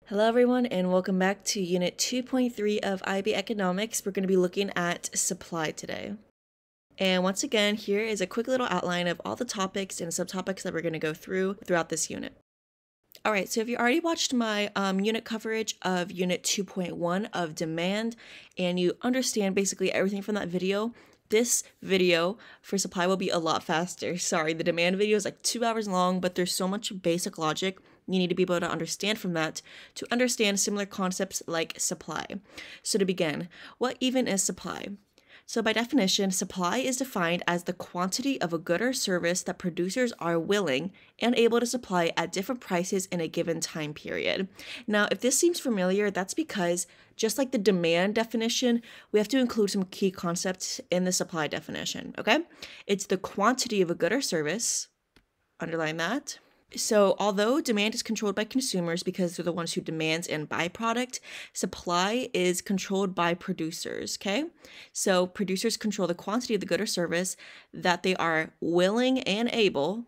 Hello everyone and welcome back to Unit 2.3 of IB Economics. We're going to be looking at supply today. And once again, here is a quick little outline of all the topics and subtopics that we're going to go through throughout this unit. Alright, so if you already watched my unit coverage of Unit 2.1 of demand and you understand basically everything from that video, this video for supply will be a lot faster. Sorry, the demand video is like 2 hours long, but there's so much basic logic you need to be able to understand from that to understand similar concepts like supply. So to begin, what even is supply? So by definition, supply is defined as the quantity of a good or service that producers are willing and able to supply at different prices in a given time period. Now, if this seems familiar, that's because just like the demand definition, we have to include some key concepts in the supply definition, okay? It's the quantity of a good or service, underline that. So although demand is controlled by consumers because they're the ones who demand and buy product, supply is controlled by producers, okay? So producers control the quantity of the good or service that they are willing and able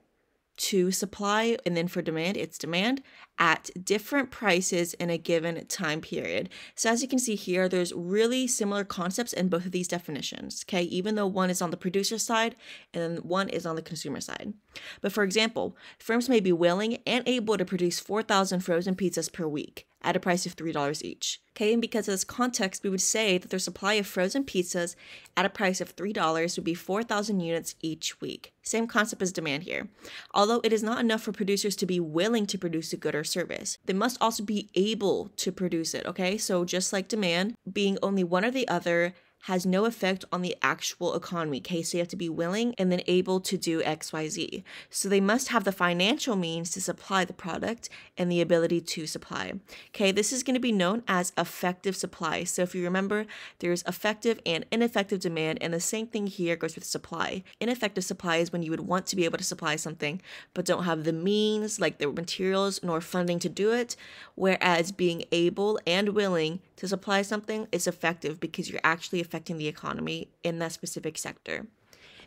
to supply, and then for demand, it's demand at different prices in a given time period. So as you can see here, there's really similar concepts in both of these definitions, okay? Even though one is on the producer side and one is on the consumer side. But for example, firms may be willing and able to produce 4,000 frozen pizzas per week at a price of $3 each. Okay, and because of this context, we would say that their supply of frozen pizzas at a price of $3 would be 4,000 units each week. Same concept as demand here. Although it is not enough for producers to be willing to produce a good or service, they must also be able to produce it, okay? So just like demand, being only one or the other has no effect on the actual economy, okay? So you have to be willing and then able to do XYZ. So they must have the financial means to supply the product and the ability to supply. Okay, this is going to be known as effective supply. So if you remember, there's effective and ineffective demand, and the same thing here goes with supply. Ineffective supply is when you would want to be able to supply something, but don't have the means, like the materials nor funding to do it, whereas being able and willing to supply something is effective because you're actually affecting the economy in that specific sector.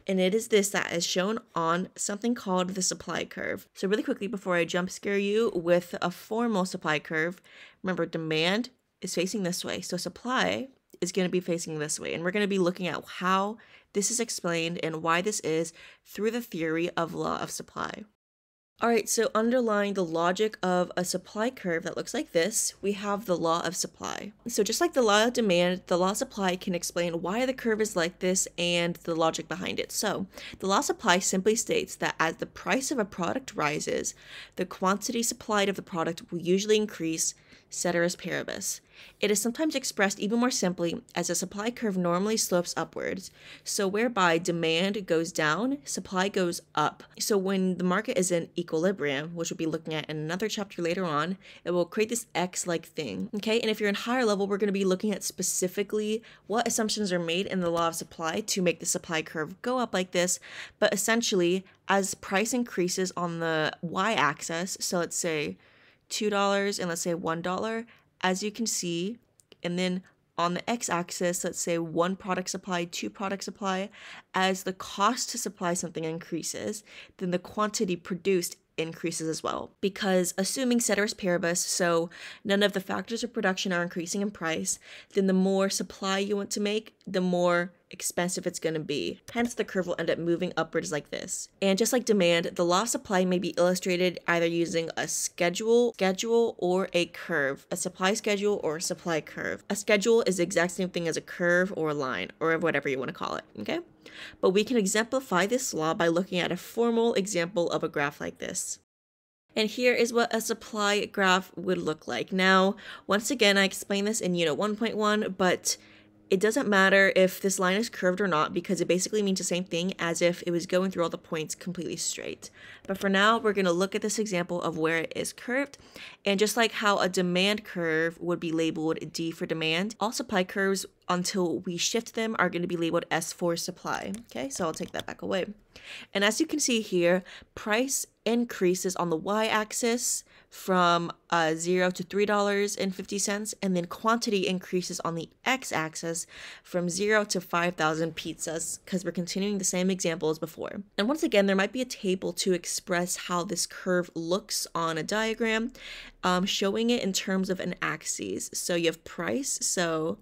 And it is this that is shown on something called the supply curve. So really quickly, before I jump scare you with a formal supply curve, remember demand is facing this way. So supply is going to be facing this way. And we're going to be looking at how this is explained and why this is through the theory of law of supply. All right, so underlying the logic of a supply curve that looks like this, we have the law of supply. So just like the law of demand, the law of supply can explain why the curve is like this and the logic behind it. So the law of supply simply states that as the price of a product rises, the quantity supplied of the product will usually increase, ceteris paribus. It is sometimes expressed even more simply as a supply curve normally slopes upwards, so whereby demand goes down, supply goes up. So when the market is in equilibrium, which we'll be looking at in another chapter later on, it will create this X-like thing, okay? And if you're in higher level, we're going to be looking at specifically what assumptions are made in the law of supply to make the supply curve go up like this, but essentially, as price increases on the Y-axis, so let's say $2 and let's say $1, as you can see, and then on the x-axis, let's say one product supply, two product supply, as the cost to supply something increases, then the quantity produced increases as well. Because assuming ceteris paribus, so none of the factors of production are increasing in price, then the more supply you want to make, the more expensive it's going to be. Hence, the curve will end up moving upwards like this. And just like demand, the law of supply may be illustrated either using a schedule, or a curve, a supply schedule or a supply curve. A schedule is the exact same thing as a curve or a line or whatever you want to call it, okay? But we can exemplify this law by looking at a formal example of a graph like this. And here is what a supply graph would look like. Now, once again, I explained this in Unit 1.1, but it doesn't matter if this line is curved or not because it basically means the same thing as if it was going through all the points completely straight. But for now, we're going to look at this example of where it is curved. And just like how a demand curve would be labeled D for demand, all supply curves until we shift them are going to be labeled S for supply. Okay, so I'll take that back away. And as you can see here, price increases on the y-axis from 0 to $3.50, and then quantity increases on the x-axis from 0 to 5,000 pizzas, because we're continuing the same example as before. And once again, there might be a table to express how this curve looks on a diagram, showing it in terms of an axis. So you have price, so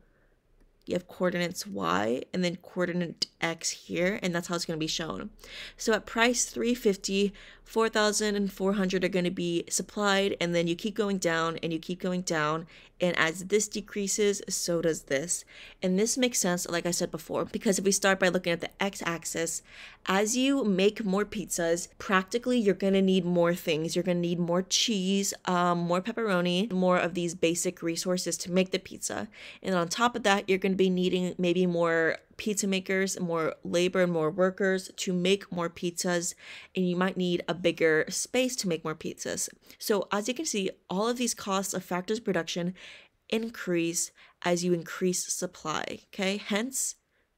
you have coordinates y and then coordinate x here, and that's how it's going to be shown. So at price $3.50, 4,400 are going to be supplied, and then you keep going down and you keep going down, and as this decreases, so does this. And this makes sense, like I said before, because if we start by looking at the x-axis, as you make more pizzas, practically you're going to need more things. You're going to need more cheese, more pepperoni, more of these basic resources to make the pizza. And on top of that, you're going to be needing maybe more pizza makers, more labor, and more workers to make more pizzas, and you might need a bigger space to make more pizzas. So as you can see, all of these costs of factors of production increase as you increase supply, okay? Hence,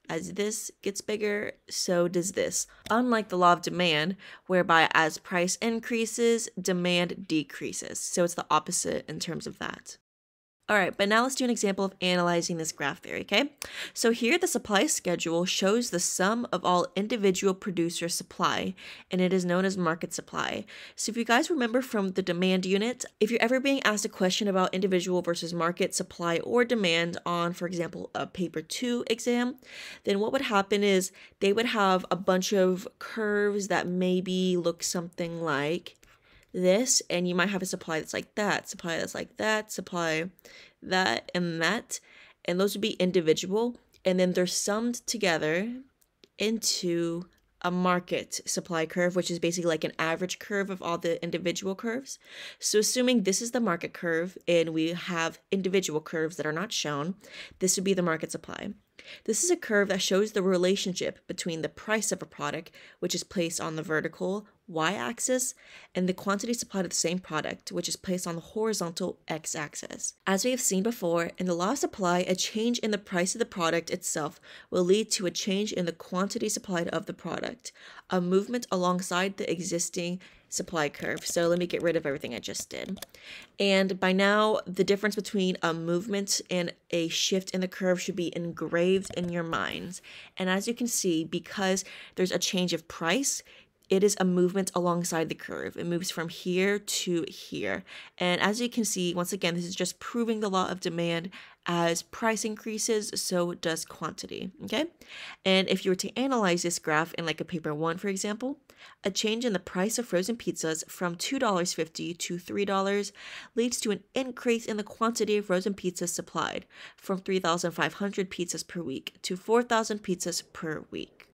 as this gets bigger, so does this. Unlike the law of demand, whereby as price increases, demand decreases. So it's the opposite in terms of that. All right, but now let's do an example of analyzing this graph theory, okay? So here the supply schedule shows the sum of all individual producer supply, and it is known as market supply. So if you guys remember from the demand unit, if you're ever being asked a question about individual versus market supply or demand on, for example, a paper 2 exam, then what would happen is they would have a bunch of curves that maybe look something like this, and you might have a supply that's like that, supply that's like that, supply that, and those would be individual, and then they're summed together into a market supply curve, which is basically like an average curve of all the individual curves. So assuming this is the market curve and we have individual curves that are not shown, this would be the market supply. This is a curve that shows the relationship between the price of a product, which is placed on the vertical y-axis, and the quantity supplied of the same product, which is placed on the horizontal x-axis. As we have seen before, in the law of supply, a change in the price of the product itself will lead to a change in the quantity supplied of the product, a movement alongside the existing supply curve. So let me get rid of everything I just did. And by now, the difference between a movement and a shift in the curve should be engraved in your minds. And as you can see, because there's a change of price, it is a movement alongside the curve. It moves from here to here. And as you can see, once again, this is just proving the law of demand. As price increases, so does quantity, okay? And if you were to analyze this graph in like a paper 1, for example, a change in the price of frozen pizzas from $2.50 to $3 leads to an increase in the quantity of frozen pizzas supplied from 3,500 pizzas per week to 4,000 pizzas per week.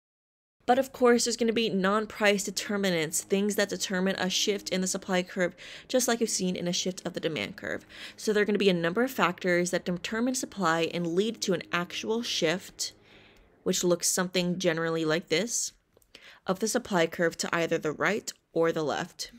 But of course, there's going to be non-price determinants, things that determine a shift in the supply curve, just like you've seen in a shift of the demand curve. So there are going to be a number of factors that determine supply and lead to an actual shift, which looks something generally like this, of the supply curve to either the right or the left.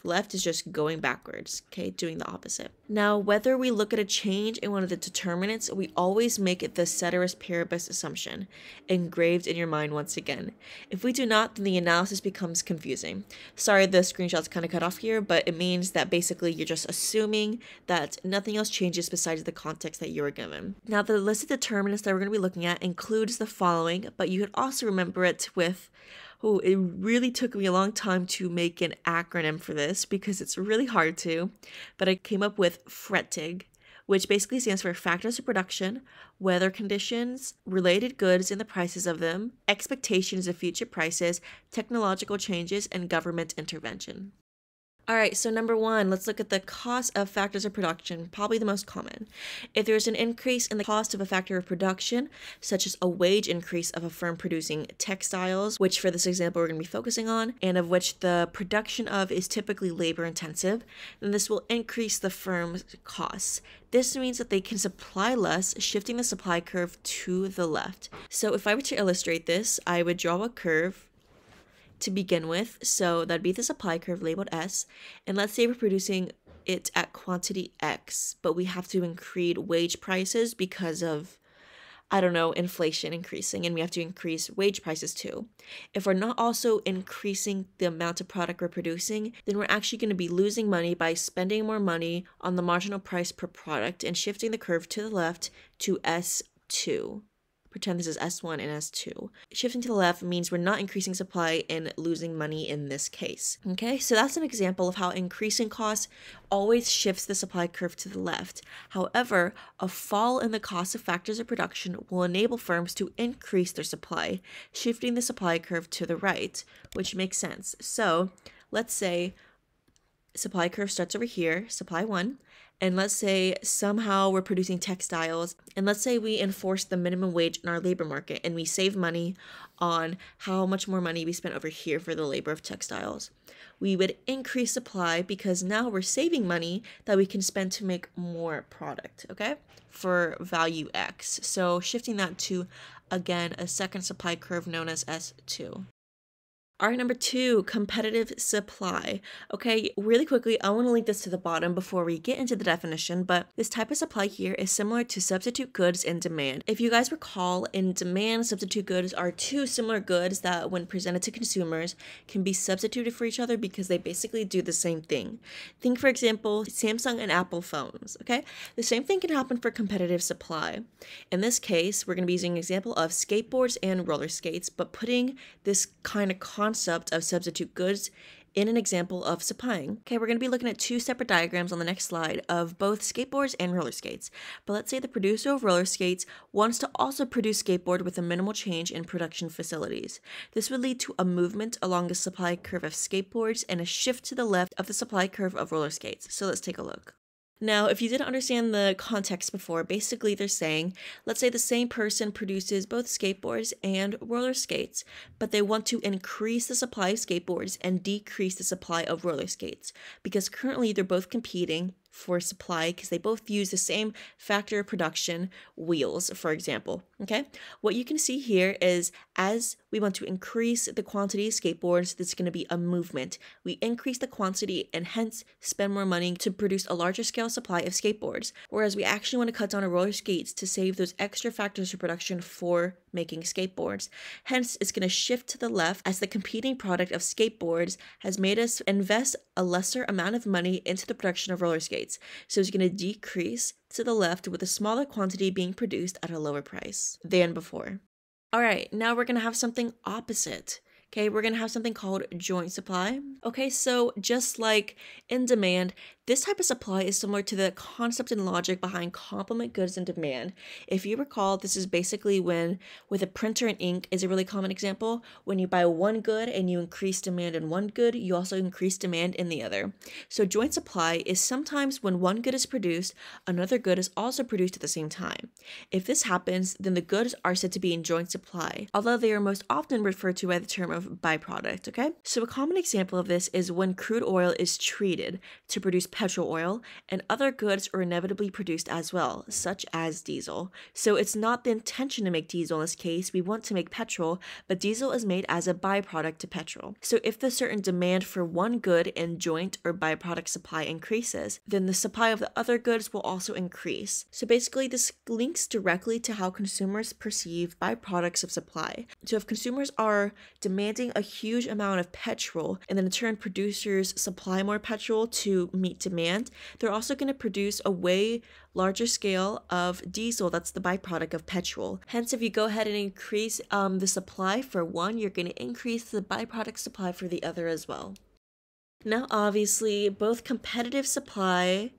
Left is just going backwards, okay, doing the opposite. Now, whether we look at a change in one of the determinants, we always make it the ceteris paribus assumption, engraved in your mind once again. If we do not, then the analysis becomes confusing. Sorry, the screenshot's kind of cut off here, but it means that basically you're just assuming that nothing else changes besides the context that you were given. Now, the list of determinants that we're going to be looking at includes the following, but you could also remember it with it really took me a long time to make an acronym for this because it's really hard to, but I came up with FRETIG, which basically stands for factors of production, weather conditions, related goods and the prices of them, expectations of future prices, technological changes, and government intervention. All right, so number 1, let's look at the cost of factors of production, probably the most common. If there's an increase in the cost of a factor of production, such as a wage increase of a firm producing textiles, which for this example we're going to be focusing on, and of which the production of is typically labor intensive, then this will increase the firm's costs. This means that they can supply less, shifting the supply curve to the left. So if I were to illustrate this, I would draw a curve to begin with, so that'd be the supply curve labeled S, and let's say we're producing it at quantity X, but we have to increase wage prices because of I don't know, inflation increasing and we have to increase wage prices too. If we're not also increasing the amount of product we're producing, then we're actually going to be losing money by spending more money on the marginal price per product and shifting the curve to the left to S2. Pretend this is S1 and S2. Shifting to the left means we're not increasing supply and losing money in this case. Okay, so that's an example of how increasing costs always shifts the supply curve to the left. However, a fall in the cost of factors of production will enable firms to increase their supply, shifting the supply curve to the right, which makes sense. So let's say supply curve starts over here, supply 1, and let's say somehow we're producing textiles, and let's say we enforce the minimum wage in our labor market and we save money on how much more money we spent over here for the labor of textiles. We would increase supply because now we're saving money that we can spend to make more product, okay, for value X. So shifting that to, again, a second supply curve known as S2. All right, number 2, competitive supply. Okay, really quickly, I want to link this to the bottom before we get into the definition, but this type of supply here is similar to substitute goods in demand. If you guys recall, in demand, substitute goods are two similar goods that when presented to consumers can be substituted for each other because they basically do the same thing. Think, for example, Samsung and Apple phones, okay? The same thing can happen for competitive supply. In this case, we're going to be using an example of skateboards and roller skates, but putting this kind of concept of substitute goods in an example of supplying. Okay, we're going to be looking at 2 separate diagrams on the next slide of both skateboards and roller skates. But let's say the producer of roller skates wants to also produce skateboard with a minimal change in production facilities. This would lead to a movement along the supply curve of skateboards and a shift to the left of the supply curve of roller skates. So let's take a look. Now, if you didn't understand the context before, basically they're saying, let's say the same person produces both skateboards and roller skates, but they want to increase the supply of skateboards and decrease the supply of roller skates, because currently they're both competing for supply because they both use the same factor of production, wheels, for example, okay? What you can see here is as we want to increase the quantity of skateboards, there's going to be a movement. We increase the quantity and hence spend more money to produce a larger scale supply of skateboards, whereas we actually want to cut down on roller skates to save those extra factors of production for making skateboards. Hence, it's going to shift to the left as the competing product of skateboards has made us invest a lesser amount of money into the production of roller skates. So it's going to decrease to the left with a smaller quantity being produced at a lower price than before. All right, now we're going to have something opposite. Okay, we're going to have something called joint supply. Okay, so just like in demand, this type of supply is similar to the concept and logic behind complement goods in demand. If you recall, this is basically when, with a printer and ink is a really common example, when you buy one good and you increase demand in one good, you also increase demand in the other. So joint supply is sometimes when one good is produced, another good is also produced at the same time. If this happens, then the goods are said to be in joint supply, although they are most often referred to by the term of byproduct, okay? So a common example of this is when crude oil is treated to produce petrol oil, and other goods are inevitably produced as well, such as diesel. So it's not the intention to make diesel in this case, we want to make petrol, but diesel is made as a byproduct to petrol. So if the certain demand for one good in joint or byproduct supply increases, then the supply of the other goods will also increase. So basically this links directly to how consumers perceive byproducts of supply. So if consumers are demanding a huge amount of petrol, and then in turn producers supply more petrol to meet demand, they're also going to produce a way larger scale of diesel that's the byproduct of petrol. Hence, if you go ahead and increase the supply for one, you're going to increase the byproduct supply for the other as well. Now, obviously, both competitive supply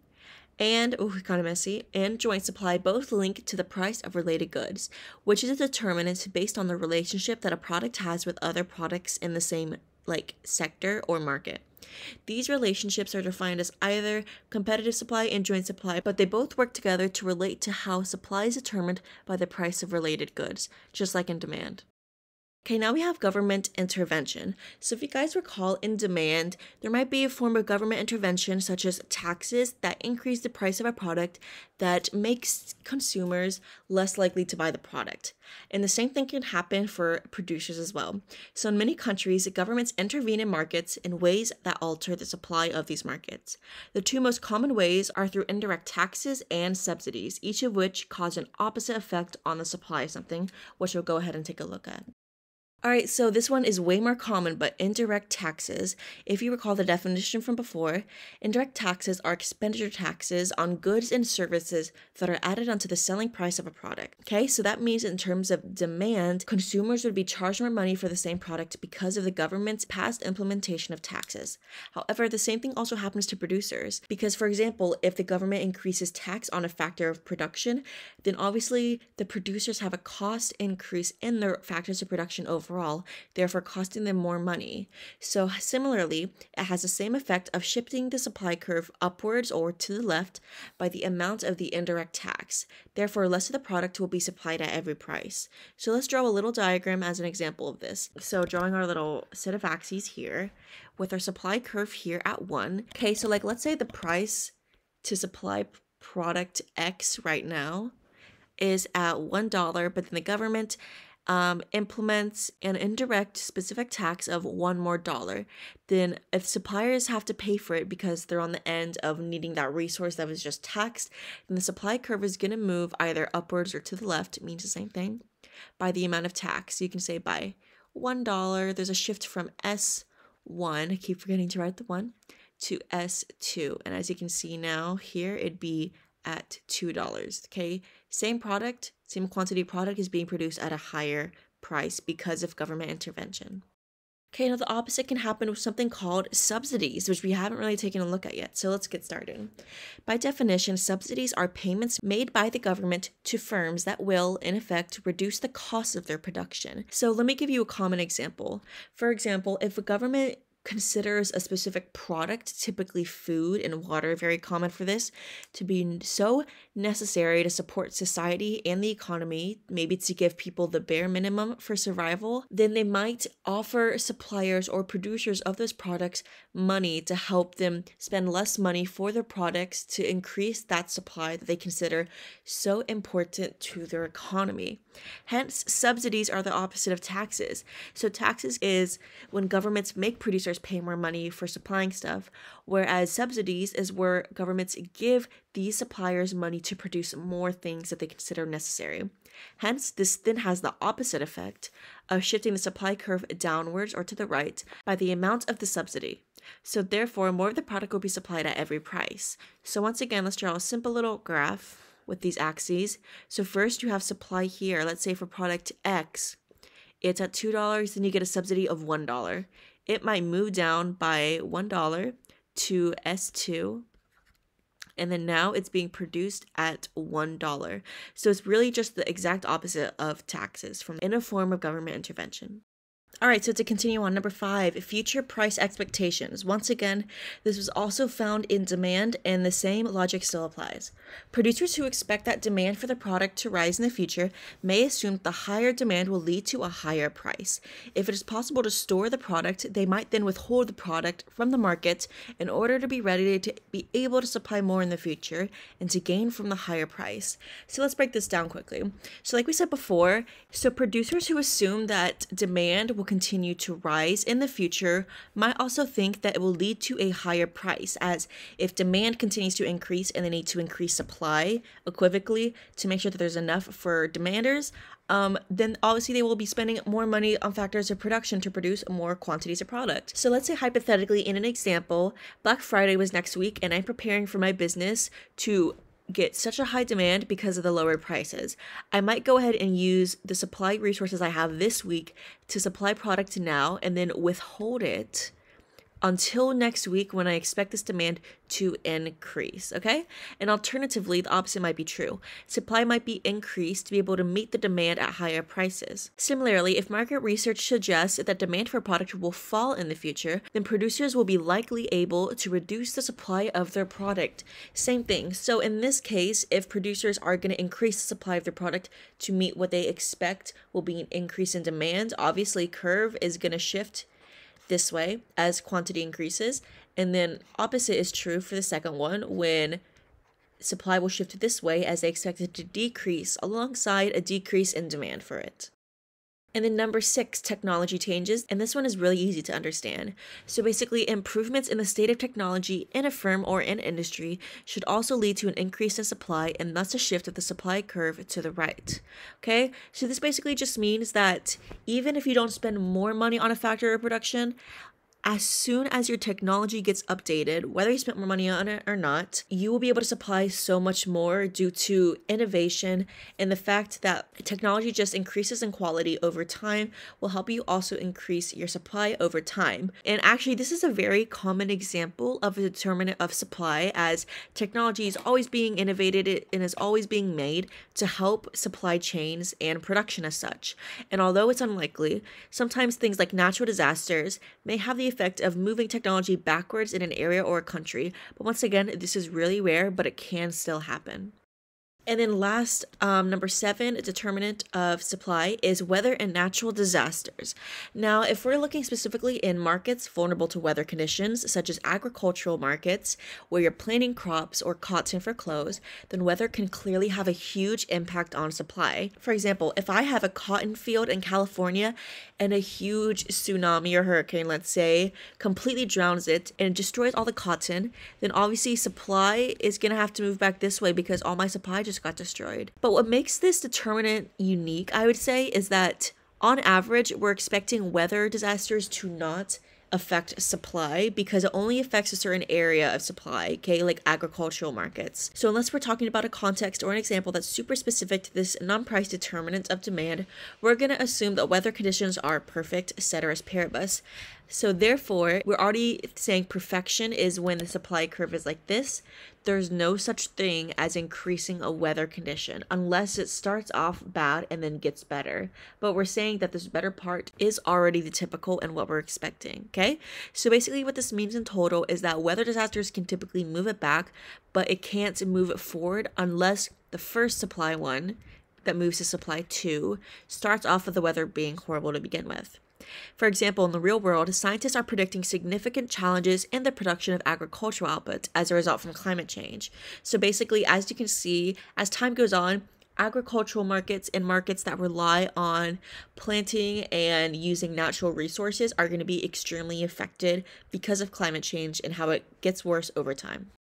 and, kind of messy, and joint supply both link to the price of related goods, which is a determinant based on the relationship that a product has with other products in the same sector or market. These relationships are defined as either competitive supply and joint supply, but they both work together to relate to how supply is determined by the price of related goods, just like in demand. Okay, now we have government intervention. So if you guys recall, in demand, there might be a form of government intervention such as taxes that increase the price of a product that makes consumers less likely to buy the product. And the same thing can happen for producers as well. So in many countries, governments intervene in markets in ways that alter the supply of these markets. The two most common ways are through indirect taxes and subsidies, each of which cause an opposite effect on the supply of something, which we'll go ahead and take a look at. All right, so this one is way more common, but indirect taxes. If you recall the definition from before, indirect taxes are expenditure taxes on goods and services that are added onto the selling price of a product. Okay, so that means in terms of demand, consumers would be charged more money for the same product because of the government's past implementation of taxes. However, the same thing also happens to producers because, for example, if the government increases tax on a factor of production, then obviously the producers have a cost increase in their factors of production overall, therefore costing them more money. So similarly, it has the same effect of shifting the supply curve upwards or to the left by the amount of the indirect tax. Therefore, less of the product will be supplied at every price. So let's draw a little diagram as an example of this. So drawing our little set of axes here with our supply curve here at 1. Okay, so like let's say the price to supply product X right now is at $1, but then the government implements an indirect specific tax of $1 more. Then if suppliers have to pay for it because they're on the end of needing that resource that was just taxed, then the supply curve is going to move either upwards or to the left, it means the same thing, by the amount of tax. So you can say by $1, there's a shift from S1, I keep forgetting to write the 1, to S2. And as you can see now here, it'd be at $2. Okay, same product, same quantity of product is being produced at a higher price because of government intervention. Okay, now the opposite can happen with something called subsidies, which we haven't really taken a look at yet. So let's get started. By definition, subsidies are payments made by the government to firms that will, in effect, reduce the cost of their production. So let me give you a common example. For example, if a government considers a specific product, typically food and water, very common for this, to be so necessary to support society and the economy, maybe to give people the bare minimum for survival, then they might offer suppliers or producers of those products money to help them spend less money for their products to increase that supply that they consider so important to their economy. Hence, subsidies are the opposite of taxes. So taxes is when governments make producers pay more money for supplying stuff, whereas subsidies is where governments give these suppliers money to produce more things that they consider necessary. Hence, this then has the opposite effect of shifting the supply curve downwards or to the right by the amount of the subsidy. So therefore, more of the product will be supplied at every price. So once again, let's draw a simple little graph with these axes. So first you have supply here. Let's say for product X, it's at $2, then you get a subsidy of $1. It might move down by $1 to S2, and then now it's being produced at $1. So it's really just the exact opposite of taxes in a form of government intervention. All right, so to continue on, number 5, future price expectations. Once again, this was also found in demand, and the same logic still applies. Producers who expect that demand for the product to rise in the future may assume that the higher demand will lead to a higher price. If it is possible to store the product, they might then withhold the product from the market in order to be ready to be able to supply more in the future and to gain from the higher price. So let's break this down quickly. So like we said before, so producers who assume that demand will continue to rise in the future might also think that it will lead to a higher price, as if demand continues to increase and they need to increase supply equivocally to make sure that there's enough for demanders, then obviously they will be spending more money on factors of production to produce more quantities of product. So let's say hypothetically, in an example, Black Friday was next week and I'm preparing for my business to get such a high demand because of the lower prices. I might go ahead and use the supply resources I have this week to supply product now and then withhold it until next week when I expect this demand to increase, okay? And alternatively, the opposite might be true. Supply might be increased to be able to meet the demand at higher prices. Similarly, if market research suggests that demand for a product will fall in the future, then producers will be likely able to reduce the supply of their product. Same thing. So in this case, if producers are going to increase the supply of their product to meet what they expect will be an increase in demand, obviously curve is going to shift this way as quantity increases, and then opposite is true for the second one, when supply will shift this way as they expect it to decrease alongside a decrease in demand for it. And then number 6, technology changes, and this one is really easy to understand. So basically, improvements in the state of technology in a firm or in industry should also lead to an increase in supply and thus a shift of the supply curve to the right. Okay, so this basically just means that even if you don't spend more money on a factory or production, as soon as your technology gets updated, whether you spent more money on it or not, you will be able to supply so much more due to innovation, and the fact that technology just increases in quality over time will help you also increase your supply over time. And actually, this is a very common example of a determinant of supply, as technology is always being innovated and is always being made to help supply chains and production as such. And although it's unlikely, sometimes things like natural disasters may have the effect of moving technology backwards in an area or a country, but once again, this is really rare, but it can still happen. And then last, number 7, determinant of supply is weather and natural disasters. Now, if we're looking specifically in markets vulnerable to weather conditions, such as agricultural markets, where you're planting crops or cotton for clothes, then weather can clearly have a huge impact on supply. For example, if I have a cotton field in California and a huge tsunami or hurricane, let's say, completely drowns it and destroys all the cotton, then obviously supply is going to have to move back this way because all my supply just got destroyed. But what makes this determinant unique, I would say, is that on average, we're expecting weather disasters to not affect supply because it only affects a certain area of supply, okay, like agricultural markets. So unless we're talking about a context or an example that's super specific to this non-price determinant of demand, we're going to assume that weather conditions are perfect, ceteris paribus. So therefore, we're already saying perfection is when the supply curve is like this. There's no such thing as increasing a weather condition unless it starts off bad and then gets better. But we're saying that this better part is already the typical and what we're expecting, okay? So basically what this means in total is that weather disasters can typically move it back, but it can't move it forward unless the first supply one that moves to supply 2 starts off with the weather being horrible to begin with. For example, in the real world, scientists are predicting significant challenges in the production of agricultural output as a result from climate change. So basically, as you can see, as time goes on, agricultural markets and markets that rely on planting and using natural resources are going to be extremely affected because of climate change and how it gets worse over time.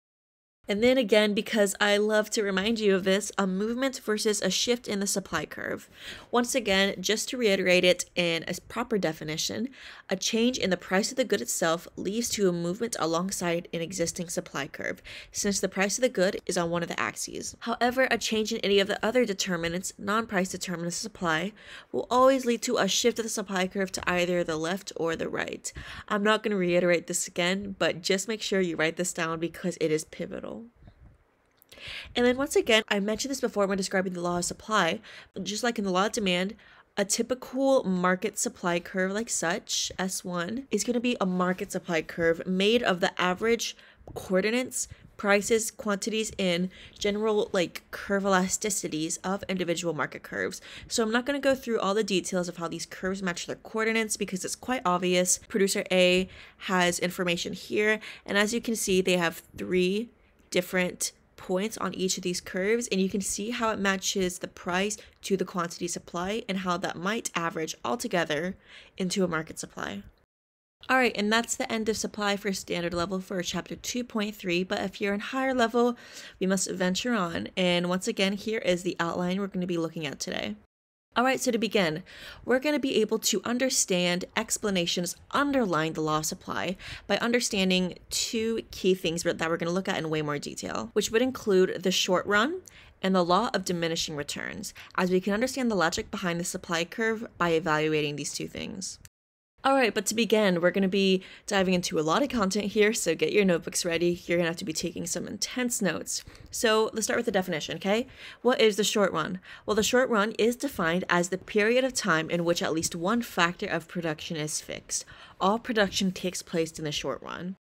And then again, because I love to remind you of this, a movement versus a shift in the supply curve. Once again, just to reiterate it in a proper definition, a change in the price of the good itself leads to a movement alongside an existing supply curve, since the price of the good is on one of the axes. However, a change in any of the other determinants, non-price determinants of supply, will always lead to a shift of the supply curve to either the left or the right. I'm not going to reiterate this again, but just make sure you write this down because it is pivotal. And then once again, I mentioned this before when describing the law of supply, just like in the law of demand, a typical market supply curve like such, S1, is going to be a market supply curve made of the average coordinates, prices, quantities, and general like curve elasticities of individual market curves. So I'm not going to go through all the details of how these curves match their coordinates because it's quite obvious. Producer A has information here, and as you can see, they have 3 different points on each of these curves, and you can see how it matches the price to the quantity supply and how that might average altogether into a market supply. All right, and that's the end of supply for standard level for chapter 2.3, but if you're in higher level, we must venture on. And once again, here is the outline we're going to be looking at today. All right, so to begin, we're going to be able to understand explanations underlying the law of supply by understanding 2 key things that we're going to look at in way more detail, which would include the short run and the law of diminishing returns, as we can understand the logic behind the supply curve by evaluating these 2 things. All right, but to begin, we're going to be diving into a lot of content here, so get your notebooks ready. You're going to have to be taking some intense notes. So let's start with the definition, okay? What is the short run? Well, the short run is defined as the period of time in which at least one factor of production is fixed. All production takes place in the short run.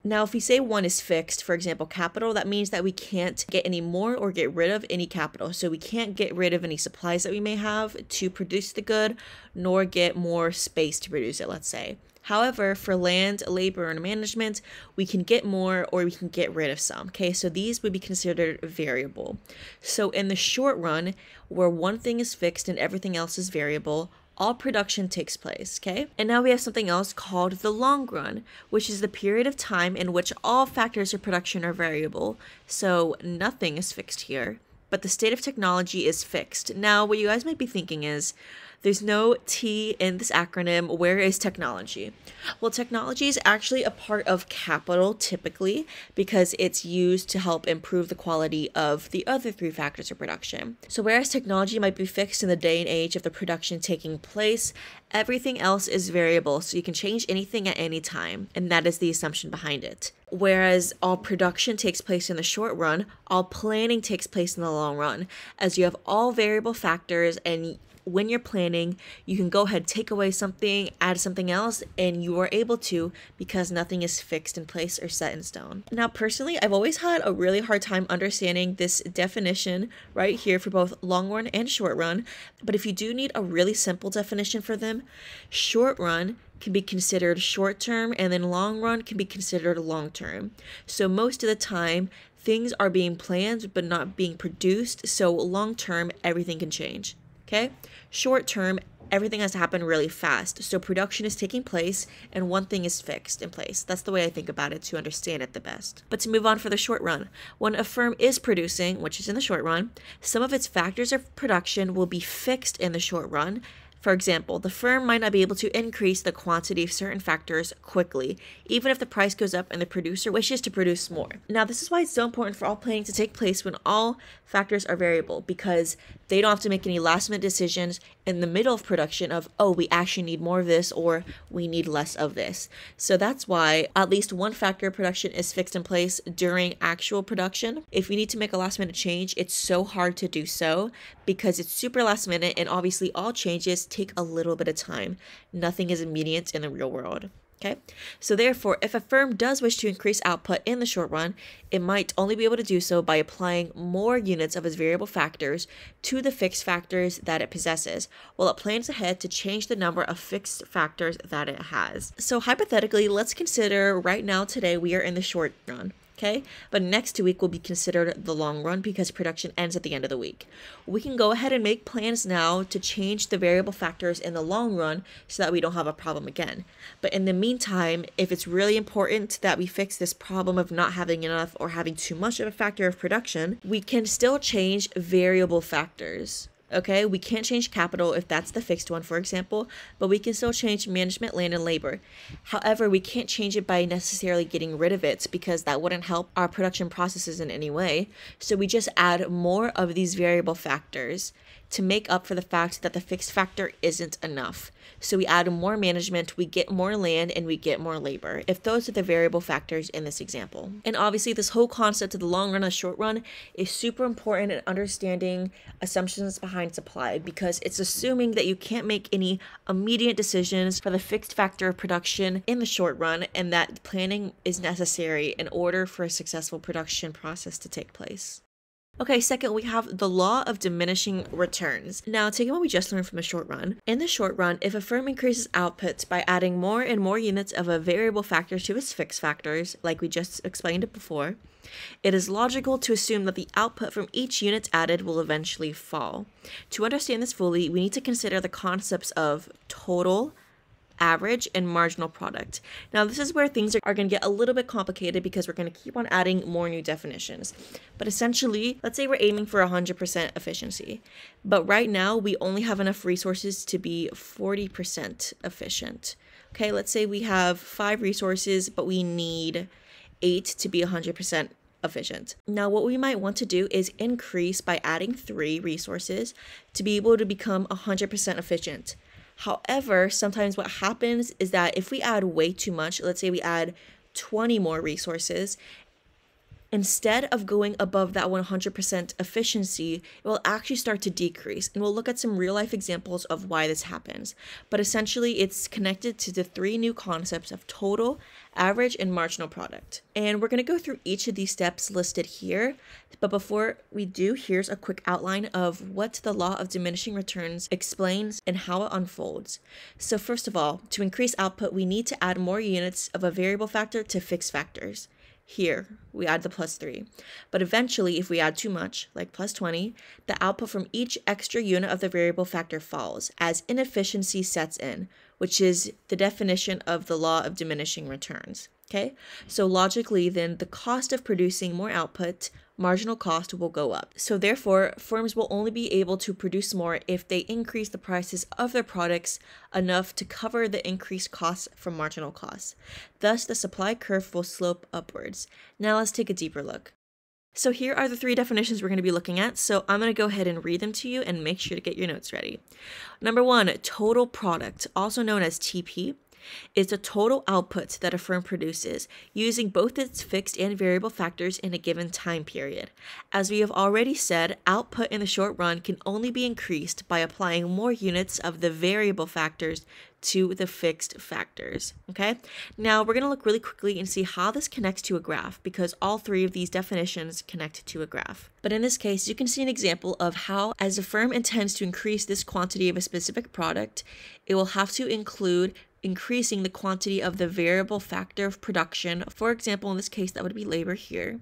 Now, if we say one is fixed, for example, capital, that means that we can't get any more or get rid of any capital. So we can't get rid of any supplies that we may have to produce the good, nor get more space to produce it, let's say. However, for land, labor, and management, we can get more or we can get rid of some, okay? So these would be considered variable. So in the short run, where one thing is fixed and everything else is variable, all production takes place, okay? And now we have something else called the long run, which is the period of time in which all factors of production are variable. So nothing is fixed here, but the state of technology is fixed. Now, what you guys might be thinking is, there's no T in this acronym. Where is technology? Well, technology is actually a part of capital typically because it's used to help improve the quality of the other three factors of production. So whereas technology might be fixed in the day and age of the production taking place, everything else is variable. So you can change anything at any time. And that is the assumption behind it. Whereas all production takes place in the short run, all planning takes place in the long run, as you have all variable factors, and when you're planning, you can go ahead, take away something, add something else, and you are able to because nothing is fixed in place or set in stone. Now, personally, I've always had a really hard time understanding this definition right here for both long run and short run. But if you do need a really simple definition for them, short run can be considered short term, and then long run can be considered long term. So most of the time, things are being planned but not being produced. So long term, everything can change. Okay? Short term, everything has to happen really fast. So production is taking place and one thing is fixed in place. That's the way I think about it to understand it the best. But to move on for the short run, when a firm is producing, which is in the short run, some of its factors of production will be fixed in the short run. For example, the firm might not be able to increase the quantity of certain factors quickly, even if the price goes up and the producer wishes to produce more. Now, this is why it's so important for all planning to take place when all factors are variable, because they don't have to make any last-minute decisions in the middle of production of, oh, we actually need more of this or we need less of this. So that's why at least one factor of production is fixed in place during actual production. If you need to make a last-minute change, it's so hard to do so because it's super last-minute, and obviously all changes take a little bit of time. Nothing is immediate in the real world. Okay, so therefore, if a firm does wish to increase output in the short run, it might only be able to do so by applying more units of its variable factors to the fixed factors that it possesses, while it plans ahead to change the number of fixed factors that it has. So hypothetically, let's consider right now today we are in the short run. Okay, but next week will be considered the long run because production ends at the end of the week. We can go ahead and make plans now to change the variable factors in the long run so that we don't have a problem again. But in the meantime, if it's really important that we fix this problem of not having enough or having too much of a factor of production, we can still change variable factors. Okay, we can't change capital if that's the fixed one, for example, but we can still change management, land, and labor. However, we can't change it by necessarily getting rid of it because that wouldn't help our production processes in any way. So we just add more of these variable factors to make up for the fact that the fixed factor isn't enough. So we add more management, we get more land, and we get more labor, if those are the variable factors in this example. And obviously, this whole concept of the long run and short run is super important in understanding assumptions behind supply, because it's assuming that you can't make any immediate decisions for the fixed factor of production in the short run, and that planning is necessary in order for a successful production process to take place. Okay, second, we have the law of diminishing returns. Now, taking what we just learned from the short run, in the short run, if a firm increases output by adding more and more units of a variable factor to its fixed factors, like we just explained it before, it is logical to assume that the output from each unit added will eventually fall. To understand this fully, we need to consider the concepts of total, average, and marginal product. Now, this is where things are going to get a little bit complicated because we're going to keep on adding more new definitions. But essentially, let's say we're aiming for 100% efficiency. But right now, we only have enough resources to be 40% efficient. Okay, let's say we have 5 resources, but we need 8 to be 100% efficient. Now, what we might want to do is increase by adding 3 resources to be able to become 100% efficient. However, sometimes what happens is that if we add way too much, let's say we add 20 more resources, instead of going above that 100% efficiency, it will actually start to decrease. And we'll look at some real life examples of why this happens. But essentially, it's connected to the 3 new concepts of total, average, and marginal product. And we're going to go through each of these steps listed here. But before we do, here's a quick outline of what the law of diminishing returns explains and how it unfolds. So first of all, to increase output, we need to add more units of a variable factor to fixed factors. Here, we add the +3. But eventually, if we add too much, like +20, the output from each extra unit of the variable factor falls as inefficiency sets in, which is the definition of the law of diminishing returns. Okay, so logically, then the cost of producing more output, marginal cost, will go up. So therefore, firms will only be able to produce more if they increase the prices of their products enough to cover the increased costs from marginal costs. Thus, the supply curve will slope upwards. Now let's take a deeper look. So here are the 3 definitions we're going to be looking at. So I'm going to go ahead and read them to you and make sure to get your notes ready. Number 1, total product, also known as TP, is the total output that a firm produces using both its fixed and variable factors in a given time period. As we have already said, output in the short run can only be increased by applying more units of the variable factors to the fixed factors. Okay, now we're going to look really quickly and see how this connects to a graph, because all 3 of these definitions connect to a graph. But in this case, you can see an example of how, as a firm intends to increase this quantity of a specific product, it will have to include increasing the quantity of the variable factor of production. For example, in this case, that would be labor here.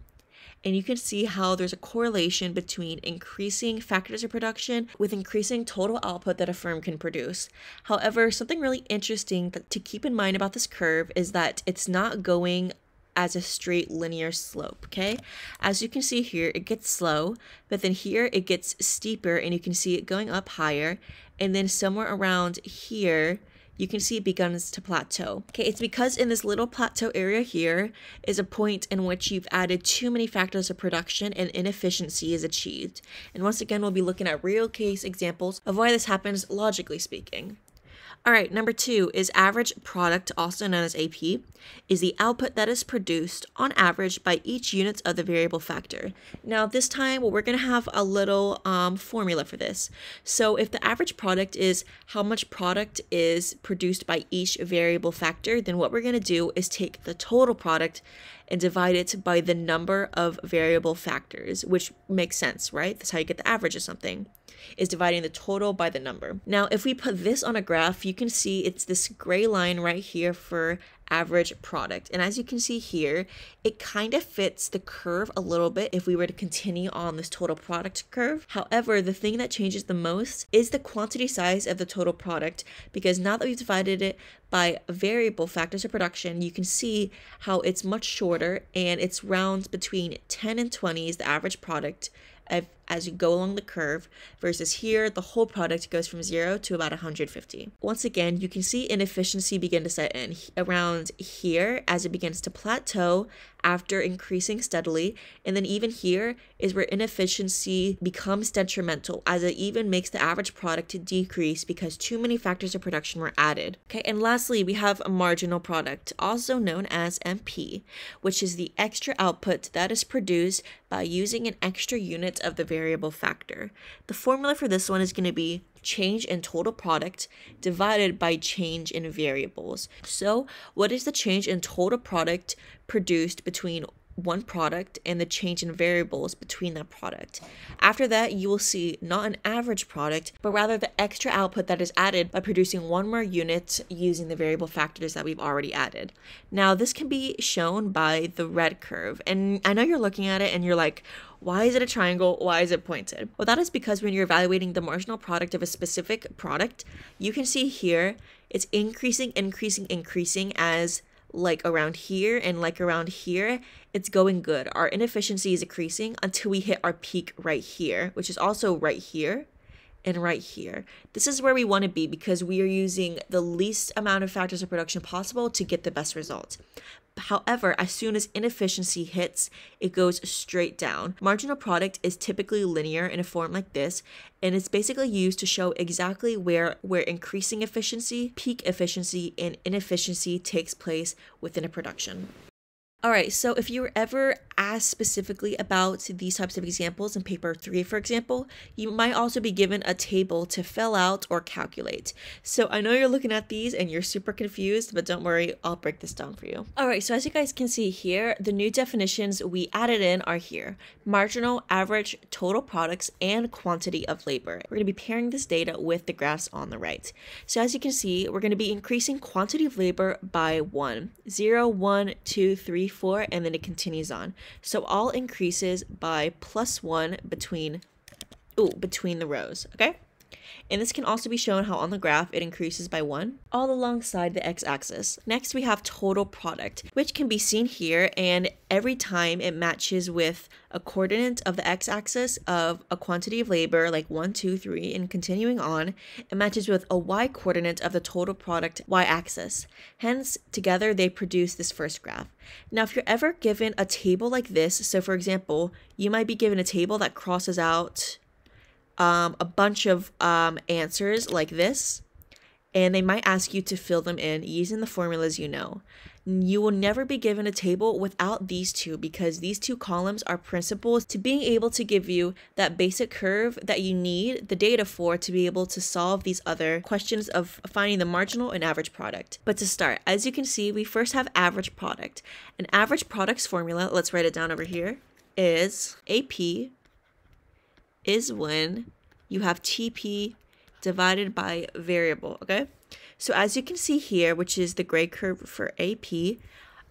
And you can see how there's a correlation between increasing factors of production with increasing total output that a firm can produce. However, something really interesting to keep in mind about this curve is that it's not going as a straight linear slope, okay? As you can see here, it gets slow, but then here it gets steeper and you can see it going up higher. And then somewhere around here, you can see it begins to plateau. Okay, it's because in this little plateau area here is a point in which you've added too many factors of production and inefficiency is achieved. And once again, we'll be looking at real case examples of why this happens logically speaking. All right, number 2 is average product, also known as AP, is the output that is produced on average by each unit of the variable factor. Now this time, we're going to have a little formula for this. So if the average product is how much product is produced by each variable factor, then what we're going to do is take the total product and divide it by the number of variable factors, which makes sense, right? That's how you get the average of something, is dividing the total by the number. Now, if we put this on a graph, you can see it's this gray line right here for average product. And as you can see here, it kind of fits the curve a little bit if we were to continue on this total product curve. However, the thing that changes the most is the quantity size of the total product, because now that we've divided it by variable factors of production, you can see how it's much shorter and it's round between 10 and 20 is the average product as you go along the curve, versus here the whole product goes from 0 to about 150. Once again, you can see inefficiency begin to set in around here as it begins to plateau after increasing steadily, and then even here is where inefficiency becomes detrimental, as it even makes the average product decrease because too many factors of production were added. Okay, and lastly, we have a marginal product, also known as MP, which is the extra output that is produced by using an extra unit of the variable factor. The formula for this one is going to be change in total product divided by change in variables. So what is the change in total product produced between one product and the change in variables between that product? After that, you will see not an average product, but rather the extra output that is added by producing one more unit using the variable factors that we've already added. Now, this can be shown by the red curve. And I know you're looking at it and you're like, why is it a triangle? Why is it pointed? Well, that is because when you're evaluating the marginal product of a specific product, you can see here it's increasing as like around here and like around here, it's going good. Our inefficiency is increasing until we hit our peak right here, which is also right here. and right here. This is where we want to be because we are using the least amount of factors of production possible to get the best result. However, as soon as inefficiency hits, it goes straight down. Marginal product is typically linear in a form like this, and it's basically used to show exactly where increasing efficiency, peak efficiency, and inefficiency takes place within a production. All right, so if you were ever asked specifically about these types of examples in paper 3, for example, you might also be given a table to fill out or calculate. So I know you're looking at these and you're super confused, but don't worry, I'll break this down for you. All right, so as you guys can see here, the new definitions we added in are here: marginal, average, total products, and quantity of labor. We're going to be pairing this data with the graphs on the right. So as you can see, we're going to be increasing quantity of labor by 1, 0, 1, 2, 3, 4, and then it continues on. So all increases by +1 between the rows, okay? And this can also be shown how on the graph it increases by 1 all alongside the x-axis. Next we have total product, which can be seen here, and every time it matches with a coordinate of the x-axis of a quantity of labor like 1, 2, 3, and continuing on, it matches with a y-coordinate of the total product y-axis. Hence, together they produce this first graph. Now, if you're ever given a table like this, so for example, you might be given a table that crosses out a bunch of answers like this, and they might ask you to fill them in using the formulas you know. You will never be given a table without these two, because these two columns are principles to being able to give you that basic curve that you need the data for to be able to solve these other questions of finding the marginal and average product. But to start, as you can see, we first have average product. An average product's formula, let's write it down over here, is AP is when you have TP divided by variable, okay? So as you can see here, which is the gray curve for AP,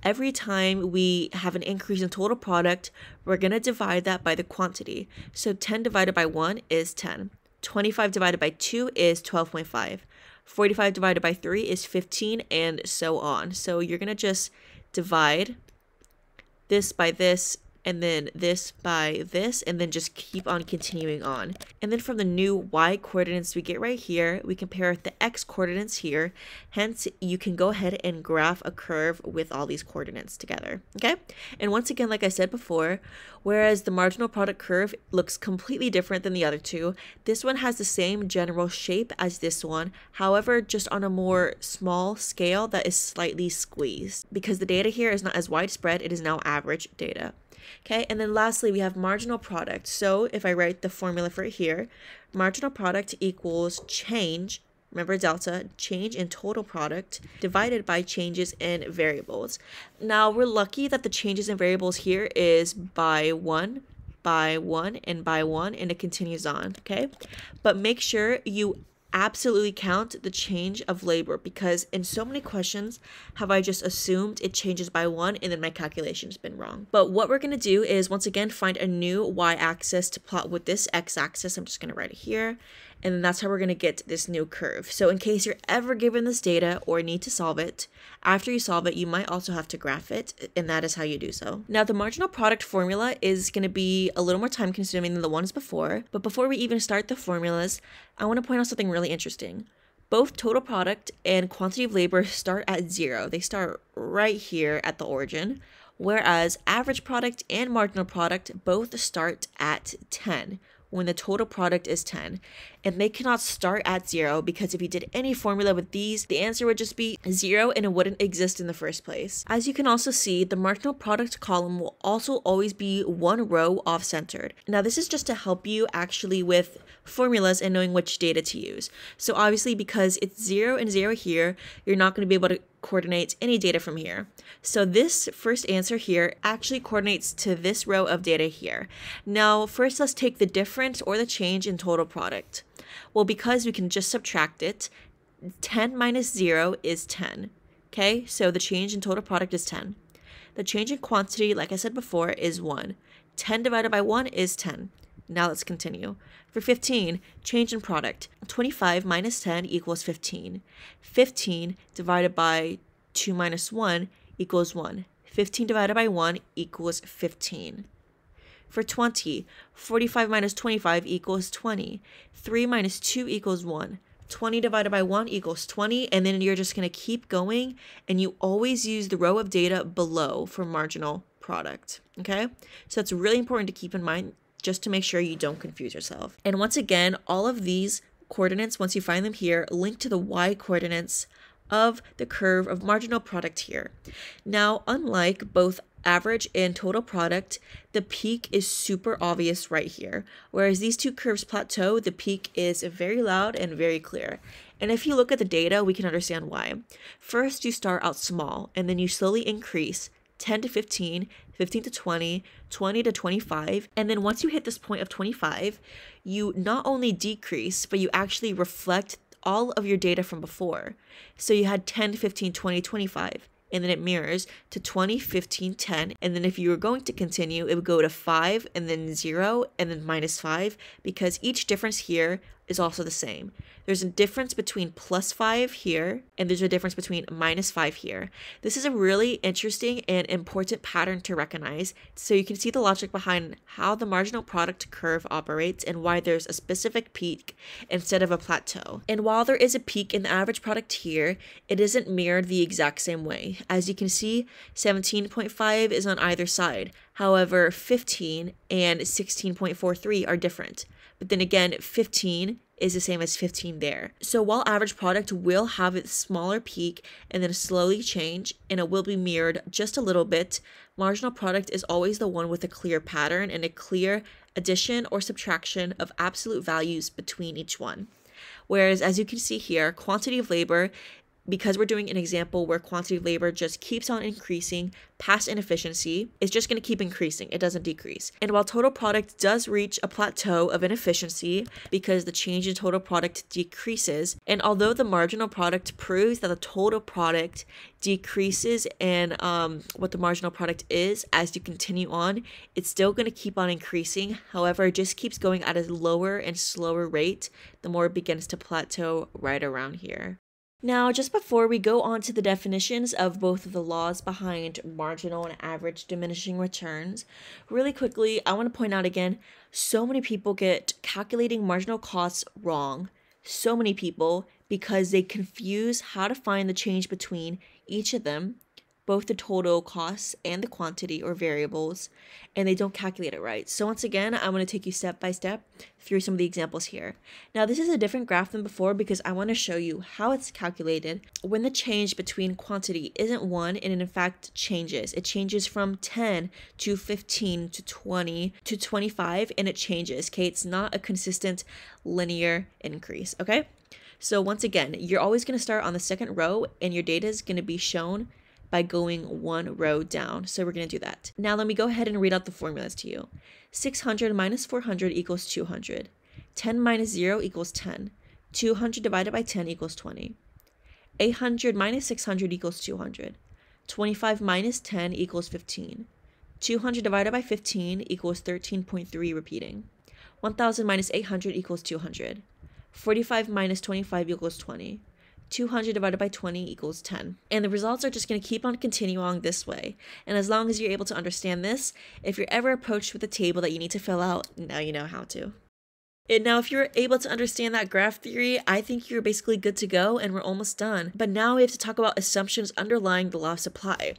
every time we have an increase in total product, we're going to divide that by the quantity. So 10 divided by 1 is 10. 25 divided by 2 is 12.5. 45 divided by 3 is 15, and so on. So you're going to just divide this by this, and then this by this, and then just keep on continuing on. And then from the new y coordinates we get right here, we compare the x coordinates here. Hence, you can go ahead and graph a curve with all these coordinates together, okay? And once again, like I said before, whereas the marginal product curve looks completely different than the other two, this one has the same general shape as this one, however, just on a more small scale that is slightly squeezed. Because the data here is not as widespread, it is now average data. Okay, and then lastly, we have marginal product. So if I write the formula for it here, marginal product equals change, remember delta, change in total product divided by changes in variables. Now, we're lucky that the changes in variables here is by 1, by 1, and by 1, and it continues on, okay? But make sure you absolutely count the change of labor, because in so many questions have I just assumed it changes by 1 and then my calculation's been wrong. But what we're going to do is once again find a new y-axis to plot with this x-axis. I'm just going to write it here, and then that's how we're going to get this new curve. So in case you're ever given this data or need to solve it, after you solve it, you might also have to graph it, and that is how you do so. Now, the marginal product formula is going to be a little more time consuming than the ones before, but before we even start the formulas, I want to point out something really interesting. Both total product and quantity of labor start at 0. They start right here at the origin, whereas average product and marginal product both start at 10 when the total product is 10. And they cannot start at 0, because if you did any formula with these, the answer would just be 0 and it wouldn't exist in the first place. As you can also see, the marginal product column will also always be one row off-centered. Now, this is just to help you actually with formulas and knowing which data to use. So obviously, because it's 0 and 0 here, you're not going to be able to coordinate any data from here. So this first answer here actually coordinates to this row of data here. Now, first let's take the difference or the change in total product. Well, because we can just subtract it, 10 minus 0 is 10. Okay, so the change in total product is 10. The change in quantity, like I said before, is 1. 10 divided by 1 is 10. Now let's continue. For 15, change in product. 25 minus 10 equals 15. 15 divided by 2 minus 1 equals 1. 15 divided by 1 equals 15. For 20, 45 minus 25 equals 20. 3 minus 2 equals 1. 20 divided by 1 equals 20, and then you're just going to keep going, and you always use the row of data below for marginal product, okay? So that's really important to keep in mind just to make sure you don't confuse yourself. And once again, all of these coordinates, once you find them here, link to the y coordinates of the curve of marginal product here. Now, unlike both average and total product, the peak is super obvious right here. Whereas these two curves plateau, the peak is very loud and very clear. And if you look at the data, we can understand why. First, you start out small, and then you slowly increase 10 to 15, 15 to 20, 20 to 25. And then once you hit this point of 25, you not only decrease, but you actually reflect all of your data from before. So you had 10, 15, 20, 25. And then it mirrors to 20, 15, 10. And then if you were going to continue, it would go to 5 and then 0 and then minus 5, because each difference here is also the same. There's a difference between plus 5 here, and there's a difference between minus 5 here. This is a really interesting and important pattern to recognize, so you can see the logic behind how the marginal product curve operates and why there's a specific peak instead of a plateau. And while there is a peak in the average product here, it isn't mirrored the exact same way. As you can see, 17.5 is on either side. However, 15 and 16.43 are different. But then again, 15 is the same as 15 there. So while average product will have its smaller peak and then slowly change, and it will be mirrored just a little bit, marginal product is always the one with a clear pattern and a clear addition or subtraction of absolute values between each one. Whereas as you can see here, quantity of labor, because we're doing an example where quantity of labor just keeps on increasing past inefficiency, it's just going to keep increasing. It doesn't decrease. And while total product does reach a plateau of inefficiency because the change in total product decreases, and although the marginal product proves that the total product decreases and what the marginal product is as you continue on, it's still going to keep on increasing. However, it just keeps going at a lower and slower rate the more it begins to plateau right around here. Now, just before we go on to the definitions of both of the laws behind marginal and average diminishing returns, really quickly, I want to point out again, so many people get calculating marginal costs wrong. So many people, because they confuse how to find the change between each of them, both the total costs and the quantity or variables, and they don't calculate it right. So once again, I'm going to take you step by step through some of the examples here. Now, this is a different graph than before because I want to show you how it's calculated when the change between quantity isn't 1 and it in fact changes. It changes from 10 to 15 to 20 to 25, and it changes, okay? It's not a consistent linear increase, okay? So once again, you're always going to start on the second row, and your data is going to be shown by going one row down. So we're going to do that. Now let me go ahead and read out the formulas to you. 600 minus 400 equals 200. 10 minus 0 equals 10. 200 divided by 10 equals 20. 800 minus 600 equals 200. 25 minus 10 equals 15. 200 divided by 15 equals 13.3 repeating. 1000 minus 800 equals 200. 45 minus 25 equals 20. 200 divided by 20 equals 10. And the results are just going to keep on continuing this way. And as long as you're able to understand this, if you're ever approached with a table that you need to fill out, now you know how to. And now if you're able to understand that graph theory, I think you're basically good to go and we're almost done. But now we have to talk about assumptions underlying the law of supply.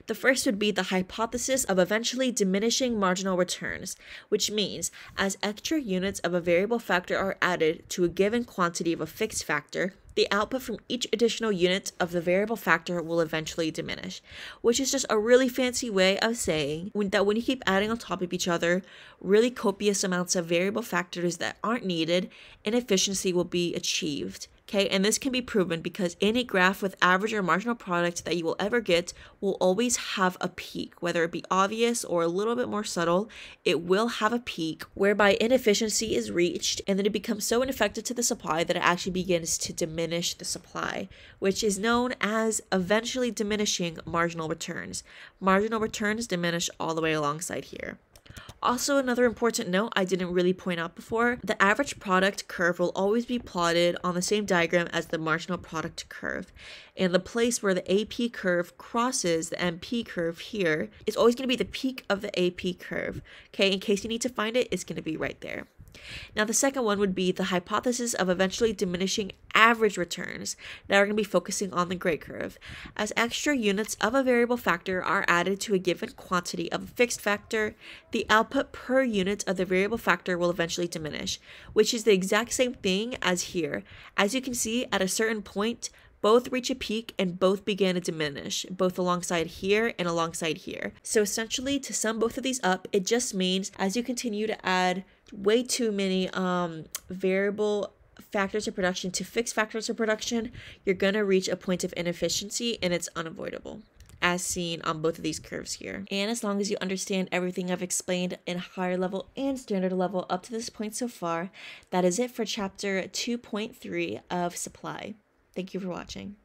The first would be the hypothesis of eventually diminishing marginal returns, which means as extra units of a variable factor are added to a given quantity of a fixed factor, the output from each additional unit of the variable factor will eventually diminish, which is just a really fancy way of saying that when you keep adding on top of each other really copious amounts of variable factors that aren't needed, inefficiency will be achieved. Okay, and this can be proven because any graph with average or marginal product that you will ever get will always have a peak, whether it be obvious or a little bit more subtle, it will have a peak whereby inefficiency is reached and then it becomes so ineffective to the supply that it actually begins to diminish the supply, which is known as eventually diminishing marginal returns. Marginal returns diminish all the way alongside here. Also, another important note I didn't really point out before, the average product curve will always be plotted on the same diagram as the marginal product curve. And the place where the AP curve crosses the MP curve here is always going to be the peak of the AP curve. Okay, in case you need to find it, it's going to be right there. Now, the second one would be the hypothesis of eventually diminishing average returns. Now we're going to be focusing on the gray curve. As extra units of a variable factor are added to a given quantity of a fixed factor, the output per unit of the variable factor will eventually diminish, which is the exact same thing as here. As you can see, at a certain point, both reach a peak and both begin to diminish, both alongside here and alongside here. So essentially, to sum both of these up, it just means as you continue to add way too many variable factors of production to fixed factors of production, you're going to reach a point of inefficiency, and it's unavoidable, as seen on both of these curves here. And as long as you understand everything I've explained in higher level and standard level up to this point so far, that is it for chapter 2.3 of supply. Thank you for watching.